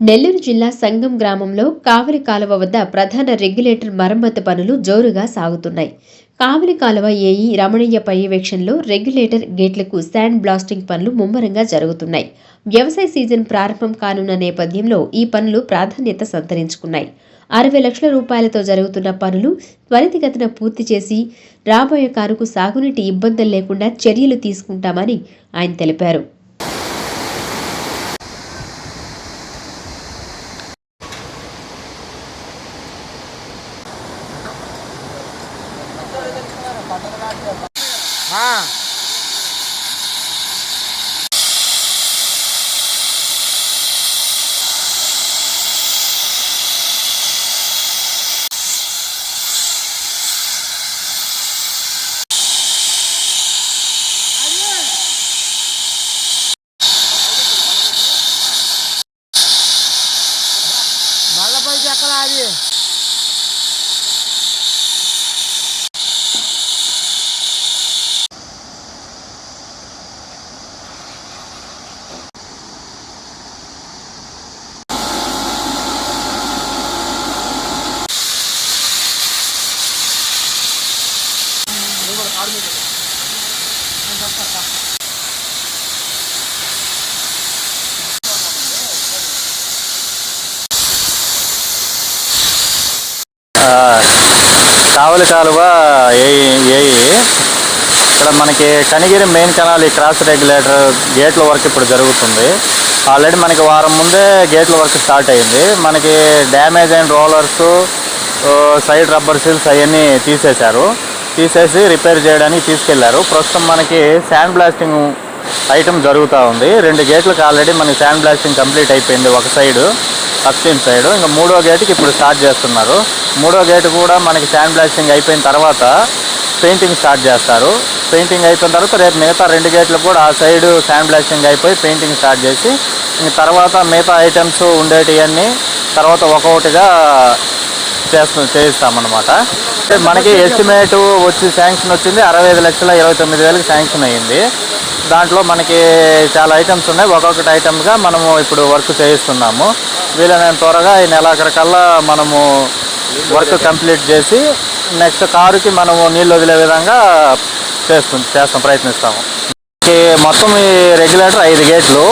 నెల్లూరు జిల్లా సంగం గ్రామంలో కావలి కాలువ వద్ద ప్రధాన రెగ్యులేటర్ మరమ్మతు పనులు జోరుగా సాగుతున్నాయి. కావలి కాలువ ఏఈ రమణయ్య పర్యవేక్షణలో రెగ్యులేటర్ గేట్లకు శాండ్ బ్లాస్టింగ్ పనులు ముమ్మరంగా జరుగుతున్నాయి. వ్యవసాయ సీజన్ ప్రారంభం కానున్న నేపథ్యంలో ఈ పనులు ప్రాధాన్యత సంతరించుకున్నాయి. 60 లక్షల రూపాయలతో జరుగుతున్న పనులు త్వరితగతిన పూర్తి చేసి రాబోయే కారుకు సాగునీటి ఇబ్బందులు లేకుండా చర్యలు తీసుకుంటామని ఆయన తెలిపారు. కావలి కాలువ ఏఈ ఇక్కడ మనకి కనిగిరి మెయిన్ కెనాల్ ఈ క్రాస్ రెగ్యులేటర్ గేట్ల వర్క్ ఇప్పుడు జరుగుతుంది. ఆల్రెడీ మనకి వారం ముందే గేట్ల వర్క్ స్టార్ట్ అయింది. మనకి డ్యామేజ్ అయిన రోలర్స్, సైడ్ రబ్బర్ సీల్స్ అవన్నీ తీసేసి రిపేర్ చేయడానికి తీసుకెళ్లారు. ప్రస్తుతం మనకి శాండ్ బ్లాస్టింగ్ ఐటమ్ జరుగుతూ ఉంది. 2 గేట్లకు ఆల్రెడీ మనకి శాండ్ బ్లాస్టింగ్ కంప్లీట్ అయిపోయింది. ఒక సైడు అప్స్ట్రీమ్ సైడ్, ఇంకా 3వ గేటుకి ఇప్పుడు స్టార్ట్ చేస్తున్నారు. 3వ గేటు కూడా మనకి శాండ్ బ్లాస్టింగ్ అయిపోయిన తర్వాత పెయింటింగ్ స్టార్ట్ చేస్తారు. పెయింటింగ్ అయిపోయిన తర్వాత రేపు మిగతా 2 గేట్లకు కూడా ఆ సైడ్ శాండ్ బ్లాస్టింగ్ అయిపోయి పెయింటింగ్ స్టార్ట్ చేసి ఇంక తర్వాత మిగతా ఐటమ్స్ ఉండేటివన్నీ తర్వాత ఒక్కొక్కటిగా చేయిస్తామన్నమాట. మనకి ఎస్టిమేట్ వచ్చి శాంక్షన్ వచ్చింది 65,29,000 శాంక్షన్ అయ్యింది. దాంట్లో మనకి చాలా ఐటమ్స్ ఉన్నాయి. ఒక్కొక్కటి ఐటమ్గా మనము ఇప్పుడు వర్క్ చేయిస్తున్నాము. వీలైనంత త్వరగా ఈ నెలాఖరికల్లా మనము వర్క్ కంప్లీట్ చేసి నెక్స్ట్ కారుకి మనము నీళ్ళు వదిలే విధంగా ప్రయత్నిస్తాము. మొత్తం ఈ రెగ్యులేటర్ 5 గేట్లు.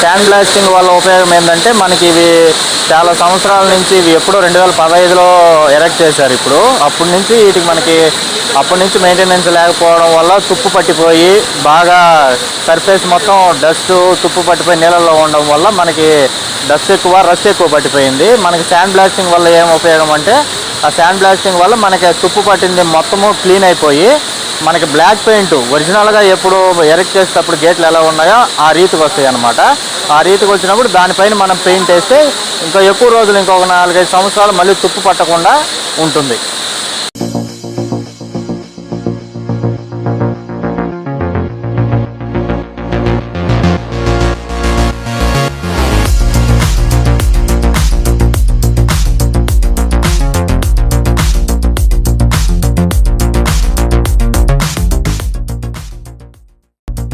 శాండ్ బ్లాస్టింగ్ వల్ల ఉపయోగం ఏంటంటే మనకి ఇవి చాలా సంవత్సరాల నుంచి ఇవి ఎప్పుడో 2015లో ఎరెక్ట్ చేశారు. అప్పటి నుంచి వీటికి మనకి అప్పటి నుంచి మెయింటెనెన్స్ లేకపోవడం వల్ల తుప్పు పట్టిపోయి బాగా సర్ఫేస్ మొత్తం డస్ట్ తుప్పు పట్టిపోయి నీళ్ళల్లో ఉండడం వల్ల మనకి డస్ట్ ఎక్కువ, రస్ట్ ఎక్కువ పట్టిపోయింది. మనకి శాండ్ బ్లాస్టింగ్ వల్ల ఏం ఉపయోగం అంటే ఆ శాండ్ బ్లాస్టింగ్ వల్ల మనకి తుప్పు పట్టింది మొత్తము క్లీన్ అయిపోయి మనకి బ్లాక్ పెయింట్ ఒరిజినల్గా ఎప్పుడు ఎరెక్ట్ చేసేటప్పుడు గేట్లు ఎలా ఉన్నాయో ఆ రీతికి వస్తాయి అన్నమాట. ఆ రీతికి వచ్చినప్పుడు దానిపైన మనం పెయింట్ వేస్తే ఇంకా ఎక్కువ రోజులు, ఇంకొక 4-5 సంవత్సరాలు మళ్ళీ తుప్పు పట్టకుండా ఉంటుంది.